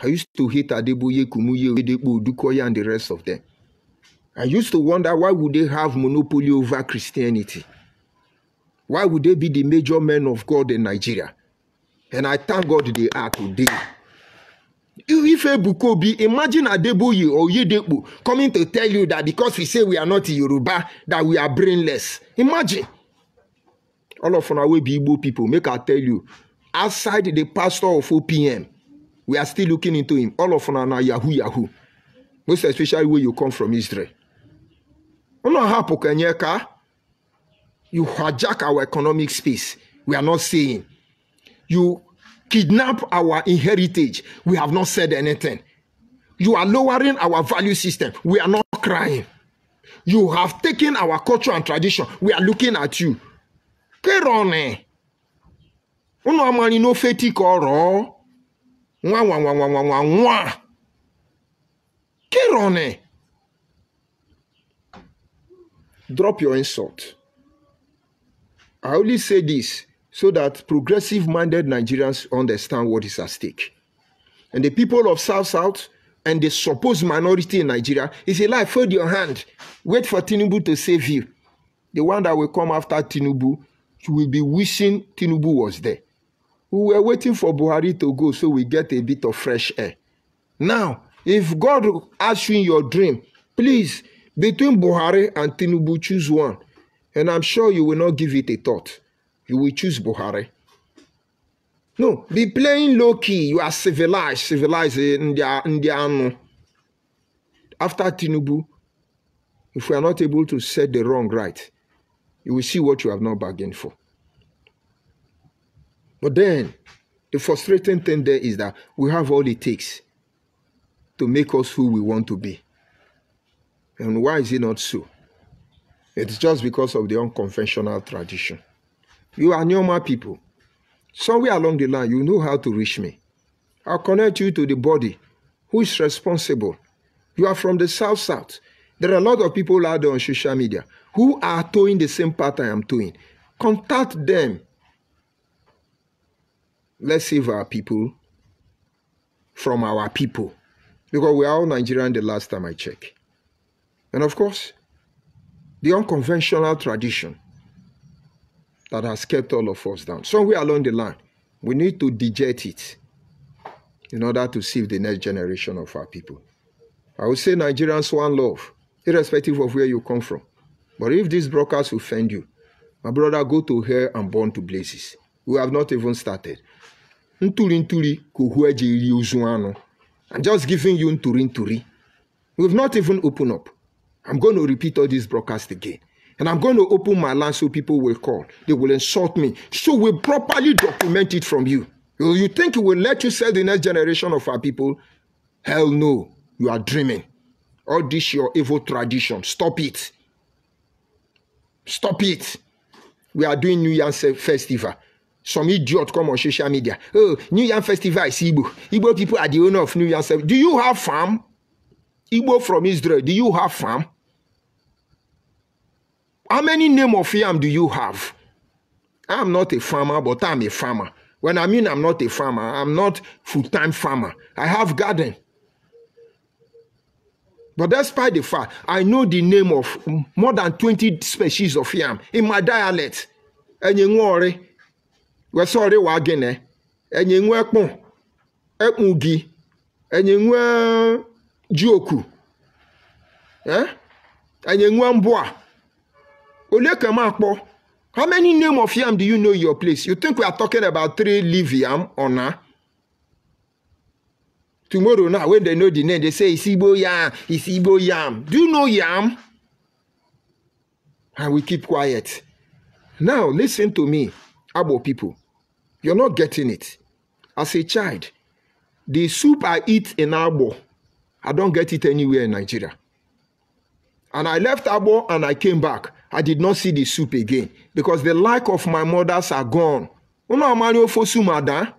Speaker 1: I used to hate Adeboye, Kumuye, Oyedepo, Odukoya, and the rest of them. I used to wonder why would they have monopoly over Christianity? Why would they be the major men of God in Nigeria? And I thank God they are today. If Ebukobi, imagine Adeboye or Oyedepo coming to tell you that because we say we are not Yoruba, that we are brainless. Imagine. All of our way be Igbo people, make I tell you, outside the pastor of OPM, we are still looking into him. All of them are now Yahoo. Most especially where you come from, Israel. You hijack our economic space. We are not saying. You kidnap our heritage. We have not said anything. You are lowering our value system. We are not crying. You have taken our culture and tradition. We are looking at you. Kerone. Uno amani no feti koro. Kerone. Drop your insult. I only say this so that progressive-minded Nigerians understand what is at stake. And the people of South and the supposed minority in Nigeria is a lie. Fold your hand. Wait for Tinubu to save you. The one that will come after Tinubu, you will be wishing Tinubu was there. We were waiting for Buhari to go so we get a bit of fresh air. Now, if God asks you in your dream, please, between Buhari and Tinubu, choose one. And I'm sure you will not give it a thought. You will choose Buhari. No, be playing low-key. You are civilized in the after Tinubu, if we are not able to set the wrong right, you will see what you have not bargained for. But then, the frustrating thing there is that we have all it takes to make us who we want to be. And why is it not so? It's just because of the unconventional tradition. You are normal people. Somewhere along the line, you know how to reach me. I'll connect you to the body who is responsible. You are from the South. There are a lot of people out there on social media who are towing the same path I am towing. Contact them. Let's save our people from our people. Because we are all Nigerian the last time I checked. And of course, the unconventional tradition that has kept all of us down. Somewhere along the line, we need to digest it in order to save the next generation of our people. I would say Nigerians one love, irrespective of where you come from. But if these brokers offend you, my brother, go to hell and burn to blazes. We have not even started. I'm just giving you nturi. We've not even opened up. I'm going to repeat all these broadcasts again. And I'm going to open my line so people will call. They will insult me. So we'll properly document it from you. You think it will let you sell the next generation of our people? Hell no. You are dreaming. All this your evil tradition. Stop it. Stop it. We are doing New Year's Festival. Some idiot come on social media. Oh, New Year's Festival is Igbo. Igbo people are the owner of New Year's Festival. Do you have farm? Igbo from Israel, do you have farm? How many name of yam do you have? I'm not a farmer, but I'm a farmer. When I mean I'm not a farmer, I'm not full-time farmer. I have garden. But despite the fact, I know the name of more than 20 species of yam in my dialect. Enyenwore, wesore wagene, enyenwe ekpon, ekmugi, enyenwe jioku, enyenwe mbwa. Olekemakpo. How many name of yam do you know in your place? You think we are talking about 3-leaf yam or not? Tomorrow now, when they know the name, they say, it's Igbo yam, it's Igbo yam. Do you know yam? And we keep quiet. Now, listen to me, Abo people. You're not getting it. As a child, the soup I eat in Abo, I don't get it anywhere in Nigeria. And I left Abo and I came back. I did not see the soup again because the like of my mothers are gone. Uno amani ofo sumada.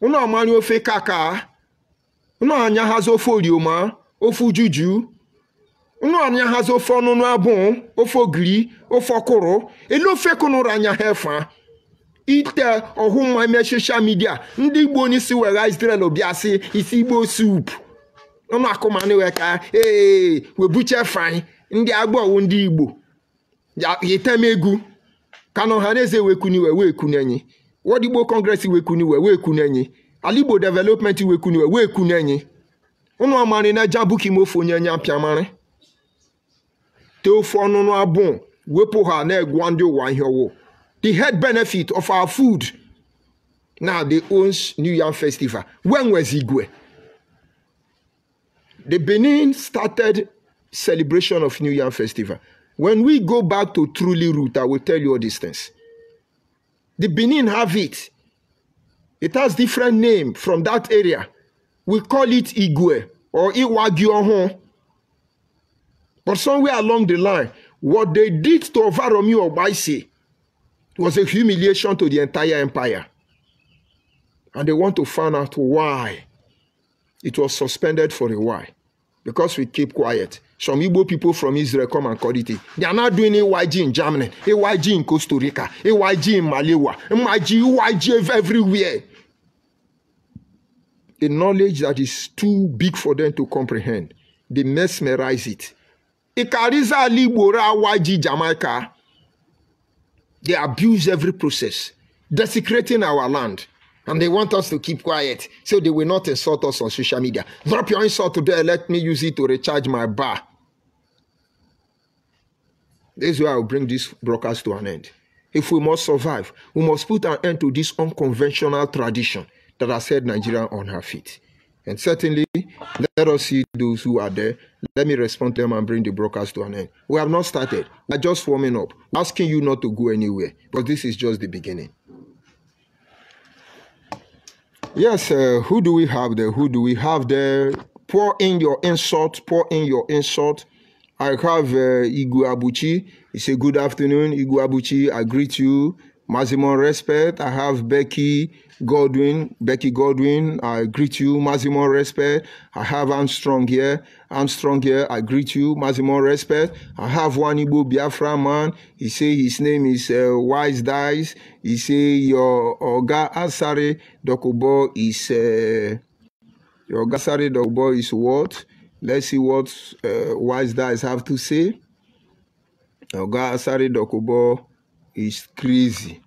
Speaker 1: Uno amani ofe kaka. Uno anya hazo ofo lioma, ofo juju. Uno anya hazo ofo nono abon, ofo gri, ofo koro. Elo fe kono ranya hefa. Ite ohun my social media. Ndi Igbo ni si wera Israel obiase isi Igbo soup. Uno akomani weka, we buche fine. Ndị agbo ndị Igbo ya yetemegu kano haneze wekuniwe wekunenyi Wodigbo Congress wekuniwe wekunenyi Alibo Development wekuniwe wekunenyi unu amari na jabuki mofo nyanya piamare teofo no abon wepo ha na egwa ndị ụwa ihe owo. The head benefit of our food now they own New Yam Festival. When was Igwe? The Benin started celebration of New Yam Festival. When we go back to truly root, I will tell you all these things. The Benin have it. It has different name from that area. We call it Igwe or Iwagiohon. But somewhere along the line, what they did to Ovaromi Obaise was a humiliation to the entire empire. And they want to find out why it was suspended for a while. Because we keep quiet. Some Igbo people from Israel come and call it. They are not doing AYG in Germany, AYG in Costa Rica, AYG in Malawi, AYG everywhere. A knowledge that is too big for them to comprehend. They mesmerize it. Ikariza Libora AYG Jamaica. They abuse every process, desecrating our land. And they want us to keep quiet so they will not insult us on social media. Drop your insult today, let me use it to recharge my bar. This is where I'll bring this broadcast to an end. If we must survive, we must put an end to this unconventional tradition that has set Nigeria on her feet. And certainly, let us see those who are there. Let me respond to them and bring the broadcast to an end. We have not started. We are just warming up, asking you not to go anywhere. But this is just the beginning. Yes, who do we have there? Who do we have there? Pour in your insult. Pour in your insult. I have Igu Abuchi. He said, good afternoon, Igu Abuchi. I greet you. Maximum respect. I have Becky Godwin. I greet you. Maximum respect. I have Armstrong here. I greet you. Maximum respect. I have one Igbo Biafra man. He say his name is Wise Dice. He say your Oga Asare Dokubo is your Oga Asare Dokubo is what? Let's see what Wise Dice have to say. Oga Asare Dokubo is crazy.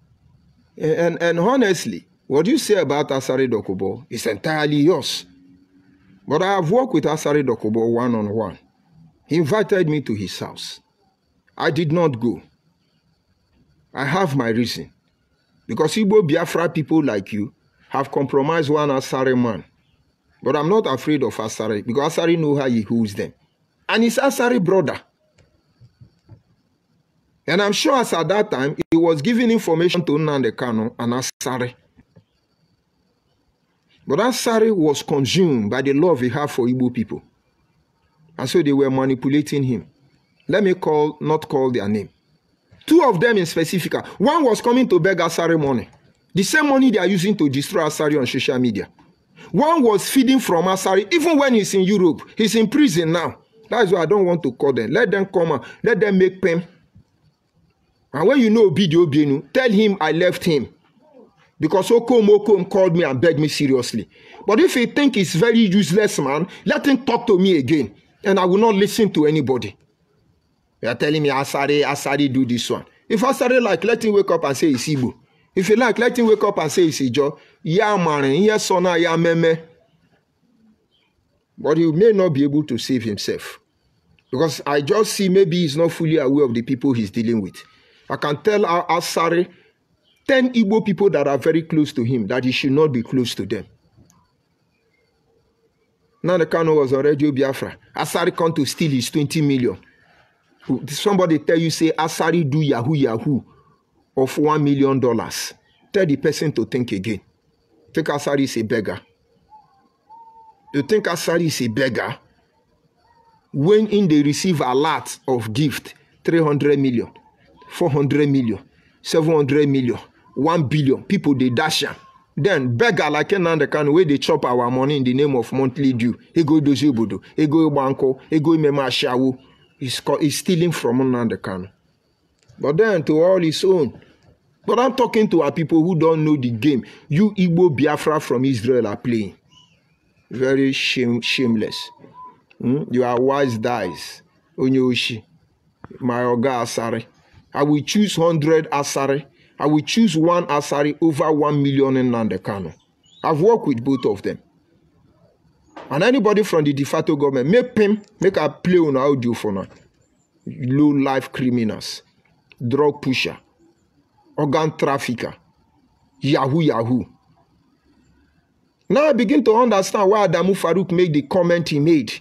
Speaker 1: And honestly, what you say about Asare Dokubo is entirely yours. But I have worked with Asare Dokubo one-on-one. He invited me to his house. I did not go. I have my reason. Because Igbo Biafra people like you have compromised one Asare man. But I'm not afraid of Asare because Asare know how he holds them. And he's Asare brother. And I'm sure as at that time, he was giving information to Nnamdi Kanu and Asare. But Asare was consumed by the love he had for Igbo people. And so they were manipulating him. Let me not call their name. Two of them in specific. One was coming to beg Asare money. The same money they are using to destroy Asare on social media. One was feeding from Asari, even when he's in Europe. He's in prison now. That's why I don't want to call them. Let them come and let them make pen. And when you know Obidio Bienu, tell him I left him. Because Okom called me and begged me seriously. But if you think it's very useless, man, let him talk to me again. And I will not listen to anybody. You are telling me Asari do this one. If Asari like, let him wake up and say it's Igbo. If you like, let him wake up and say it's Ijo. Yeah, man, yeah, sona, yeah, meme. But he may not be able to save himself. Because I just see maybe he's not fully aware of the people he's dealing with. I can tell Asari 10 Igbo people that are very close to him that he should not be close to them. Now the Kano was on Radio Biafra. Asari come to steal his 20 million. Somebody tell you, say, Asari do Yahoo of $1 million. Tell the person to think again. Think Asari is a beggar. You think Asari is a beggar? When they receive a lot of gift, 300 million, 400 million, 700 million, 1 billion, people they dash them. Then beggar like the kind way they chop our money in the name of monthly due. Ego dozi obodo, ego banko, ego mema shawu. He's stealing from Nnamdi. But then to all his own. But I'm talking to our people who don't know the game. You Igbo Biafra from Israel are playing. Very shameless. You are wise dies. Onyoshi. My Oga Asari. I will choose 100 Asari. I will choose one Asari over 1 million in Nnamdi. I've worked with both of them. And anybody from the de facto government, make a play on audio for now. Low life criminals, drug pusher, organ trafficker, Yahoo. Now I begin to understand why Adamu Farouk made the comment he made.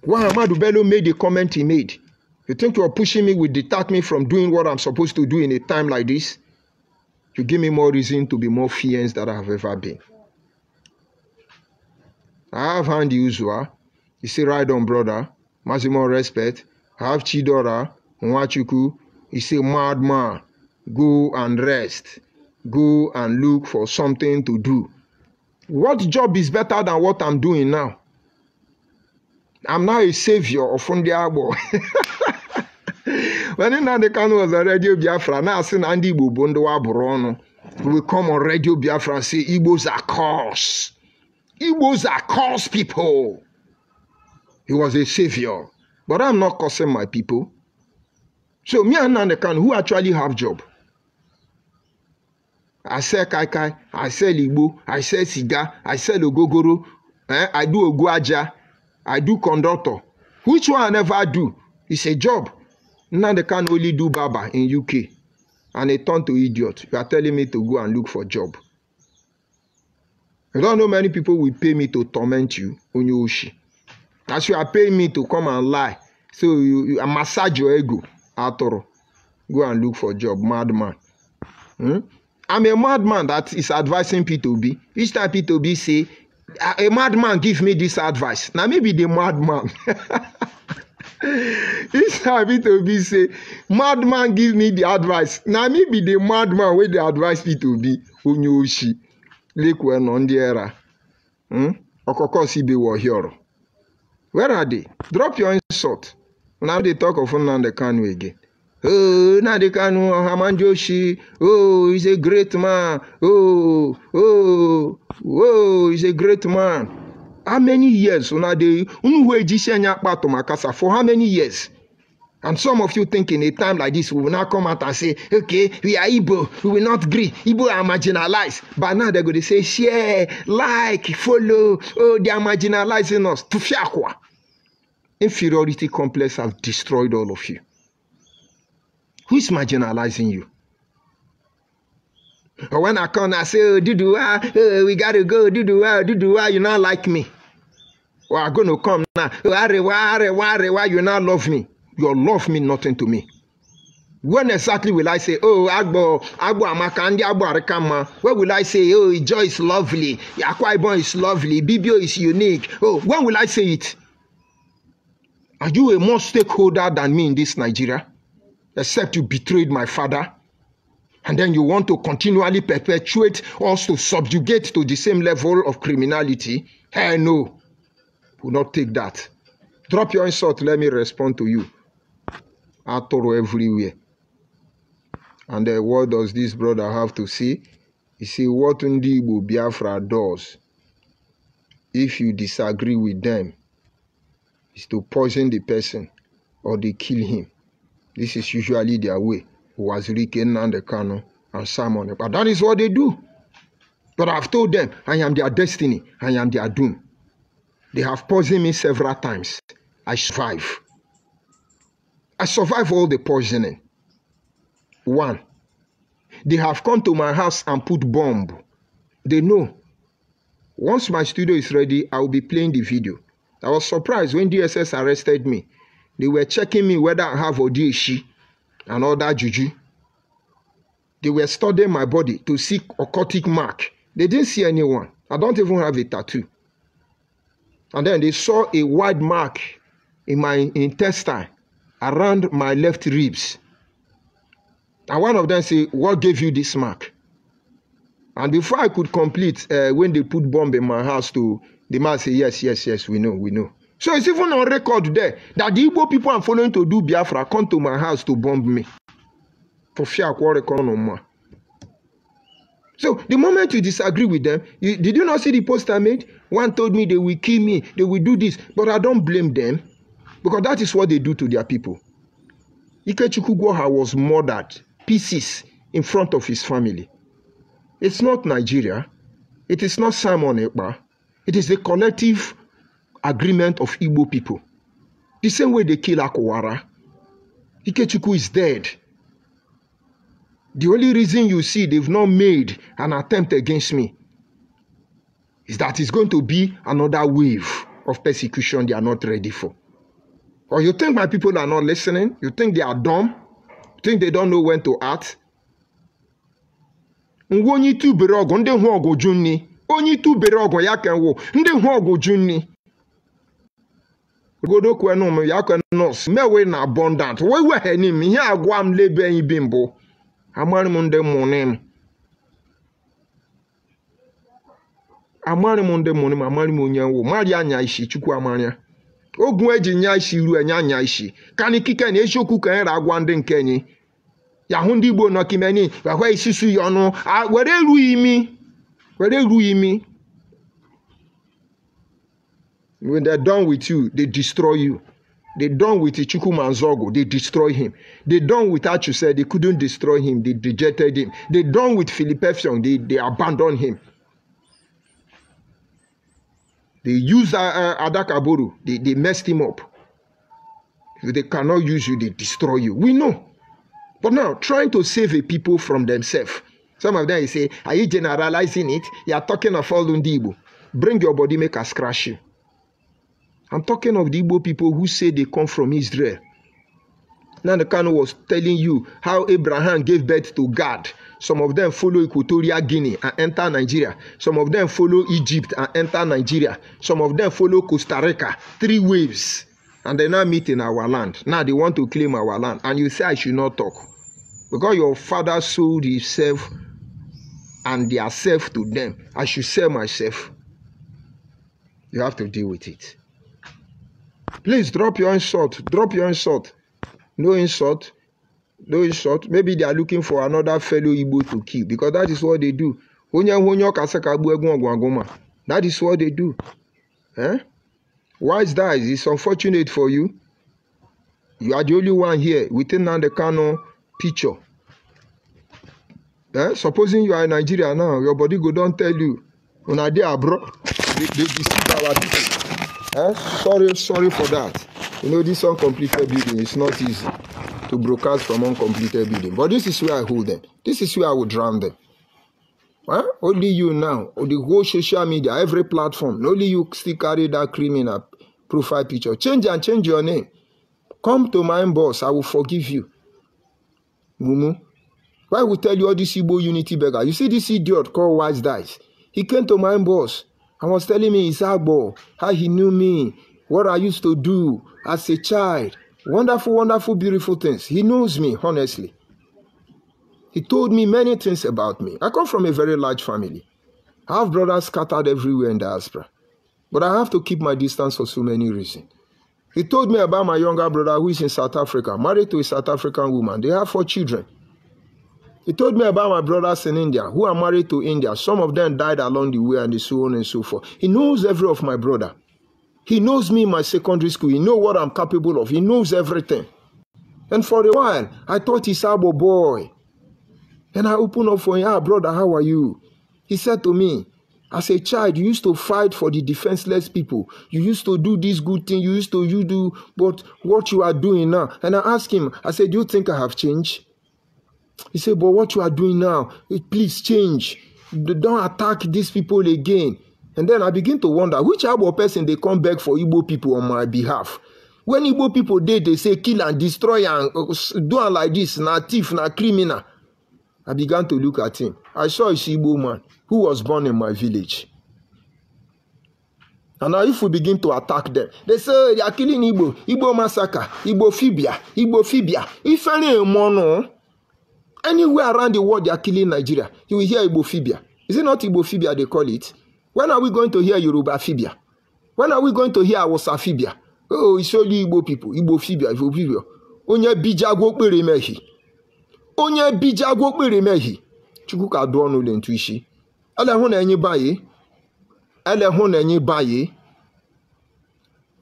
Speaker 1: Why Ahmadu Bello made the comment he made. You think you are pushing me will deter me from doing what I'm supposed to do in a time like this? You give me more reason to be more fierce than I have ever been. I have hand Uzua. You say right on, brother. Maximum respect. I have Chidora. Nwachuku. You say madman. Go and rest. Go and look for something to do. What job is better than what I'm doing now? I'm now a savior of Fundiabo. When Nnamdi Kanu was on Radio Biafra, now I seen Andy Bubondo Aborono. We will come on Radio Biafra and say Igbos are cursed. Igbos are cursed people. He was a savior. But I'm not cursing my people. So me and Nnamdi Kanu, who actually have job? I sell Kai, I sell Igbo, I sell Siga, I sell Ogogoro, I do Oguaja, I do conductor. Which one I never do? It's a job. Nnamdi Kanu only do Baba in UK. And they turn to idiot. You are telling me to go and look for a job. You don't know many people will pay me to torment you, Onyoshi. As you are paying me to come and lie. So you massage your ego. Atoro. Go and look for a job, madman. I'm a madman that is advising P2B. Each time P2B say, a madman give me this advice. Now maybe the madman. Each time P2B say, madman give me the advice. Now maybe the madman with the advice P2B. Onyoshi. Lekwe Nondiera. Okokosi were here. Where are they? Drop your insult. Now they talk of Nnamdi Kanu again. Oh, Nnamdi Kanu, Hamanjoshi. Oh, he's a great man. Oh, he's a great man. How many years? For how many years? And some of you think in a time like this, we will not come out and say, okay, we are Igbo, we will not agree. Igbo are marginalized. But now they're going to say, share, like, follow. Oh, they are marginalizing us. Tufiakwa. Inferiority complex have destroyed all of you. Who is marginalizing you? Or when I come and say, oh, Duduwa, we got to go, Duduwa, you not like me. Or I'm going to come now, Arewa, you not love me. Your love means nothing to me. When exactly will I say, oh, Agbo Amakandi, Agbo Arekama? When will I say, oh, Ijo is lovely, Akwa Ibom is lovely, Bibio is unique? Oh, when will I say it? Are you a more stakeholder than me in this Nigeria? Except you betrayed my father. And then you want to continually perpetuate us to subjugate to the same level of criminality? Hell no. Will not take that. Drop your insult, let me respond to you. Atoro everywhere. And what does this brother have to say? He say, what Ndi Igbo Biafra does, if you disagree with them, is to poison the person or they kill him. This is usually their way. Wazirike Nnamdi Kanu and Simon. But that is what they do. But I've told them, I am their destiny. I am their doom. They have poisoned me several times. I survive. I survive all the poisoning. 1. They have come to my house and put bomb. They know. Once my studio is ready, I will be playing the video. I was surprised when DSS arrested me. They were checking me whether I have Odieshi and all that juju. They were studying my body to see occultic mark. They didn't see anyone. I don't even have a tattoo. And then they saw a wide mark in my intestine around my left ribs. And one of them said, what gave you this mark? And before I could complete, when they put bomb in my house, the man said, yes, we know. So it's even on record there that the Igbo people I'm following to do Biafra come to my house to bomb me. For fear of So the moment you disagree with them, did you not see the post I made? One told me they will kill me, they will do this, but I don't blame them because that is what they do to their people. Ikechukwu Gwoha was murdered, pieces, in front of his family. It's not Nigeria. It is not Simon Ekpa. It is the collective agreement of Igbo people. The same way they kill Akowara. Ikechukwu is dead. The only reason you see they've not made an attempt against me is that it's going to be another wave of persecution they are not ready for. Or you think my people are not listening? You think they are dumb? You think they don't know when to act? Onyi tu berogo ndị hu ogo junni. Onyi tu berogo ya kenwo ndị hu ogo junni. Godo kwenu me ya kwenos mewe na abundant. We henim ihe agwa m lebe yin bimbo. Amari mu ndị monim. Amari mu ndị monim amari mu nyanwo. Mari anya ishi chukwu amaria. Ogun eji nya ishi ru enya ishi. Kani kike na eshoku kan ra agwa ndị nkenyi. Ya hu ndị Igbo no kimeni wa isusu yonu were ru imi. When they're done with you, they destroy you. They're done with Ichuku Manzogo, they destroy him. They're done with Achu said they couldn't destroy him, they rejected him. They're done with Philip Effiong, they abandoned him. They used Adakaboru, they messed him up. If they cannot use you, they destroy you. We know. But now, trying to save a people from themselves. Some of them say, are you generalizing it? You are talking of all Igbo. Bring your body, make us crash you. I'm talking of the Igbo people who say they come from Israel. Now the Kanu was telling you how Abraham gave birth to God. Some of them follow Equatorial Guinea and enter Nigeria. Some of them follow Egypt and enter Nigeria. Some of them follow Costa Rica. 3 waves. And they now meet in our land. Now they want to claim our land. And you say I should not talk. Because your father sold himself and their self to them. I should sell myself. You have to deal with it. Please drop your insult. Drop your insult. No insult. No insult. Maybe they are looking for another fellow Igbo to kill. Because that is what they do. That is what they do. Eh? Wise dies. It's unfortunate for you. You are the only one here within the Kano picture. Eh? Supposing you are in Nigeria now, your body go don't tell you. When I did bro, they deceive our people. Eh? Sorry for that. You know, this uncompleted building is not easy to broadcast from uncompleted building. But this is where I hold them. This is where I would drown them. Huh? Only you now, or the whole social media, every platform, only you still carry that criminal profile picture. Change and change your name. Come to my boss, I will forgive you. Mumu. Why would tell you all this Igbo unity beggar? You see this idiot called Wise Dice. He came to my boss and was telling me his Agbo, how he knew me, what I used to do as a child. Wonderful, wonderful, beautiful things. He knows me, honestly. He told me many things about me. I come from a very large family. I have brothers scattered everywhere in diaspora. But I have to keep my distance for so many reasons. He told me about my younger brother who is in South Africa, married to a South African woman. They have 4 children. He told me about my brothers in India who are married to India. Some of them died along the way and so on and so forth. He knows every of my brother. He knows me in my secondary school. He knows what I'm capable of. He knows everything. And for a while, I thought he's our boy. And I opened up for him. Brother, how are you? He said to me, as a child, you used to fight for the defenseless people. You used to do this good thing. You do but what you are doing now. And I asked him, I said, do you think I have changed? He said, but what you are doing now, please change. Don't attack these people again. And then I begin to wonder, which Igbo person they come back for Igbo people on my behalf? When Igbo people did, they say kill and destroy and do it like this, na thief, na criminal. I began to look at him. I saw a Igbo man who was born in my village. And now if we begin to attack them, they say they are killing Igbo, Igbo massacre, Igbo phobia, Igbo phobia. If any mono, anywhere around the world they are killing Nigeria, you will hear Igbo phobia. Is it not Igbo phobia they call it? When are we going to hear Yoruba phobia? When are we going to hear Hausa phobia? Oh, it's only Igbo people, Igbo phobia, Igbo phobia. Onye bijago kpere mehi. Onye bijago kpere mehi. Chukwu ka do onu le ntu ishi. Ele hu na enyi baye. Ele hu na enyi baye.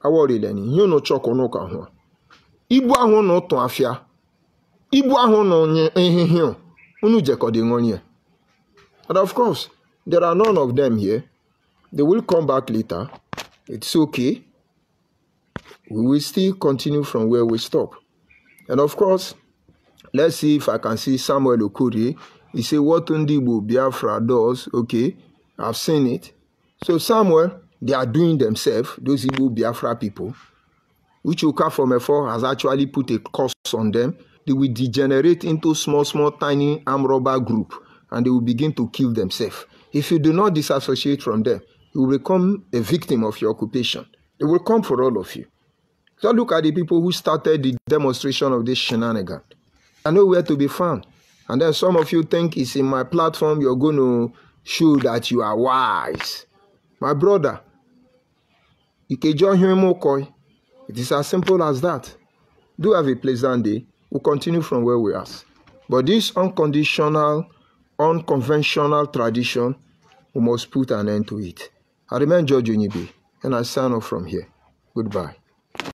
Speaker 1: Awori leni, you no choko no ka ho. Igbo ahụ no to afia. Igbo ahụ no nye ehihie. Unu jekode ngonye. And of course, there are none of them here. They will come back later. It's okay. We will still continue from where we stop. And of course, let's see if I can see Samuel Okuri. He said, what Ndibo Biafra does, okay, I've seen it. So Samuel, they are doing themselves, those Igbo Biafra people, which Uka from afar has actually put a curse on them. They will degenerate into small, tiny armed robber group, and they will begin to kill themselves. If you do not disassociate from them, you will become a victim of your occupation. It will come for all of you. So look at the people who started the demonstration of this shenanigan. I know where to be found. And then some of you think it's in my platform, you're going to show that you are wise. My brother, it is as simple as that. Do have a pleasant day. We'll continue from where we are. But this unconventional tradition, we must put an end to it. I remain George Unibi, and I sign off from here. Goodbye.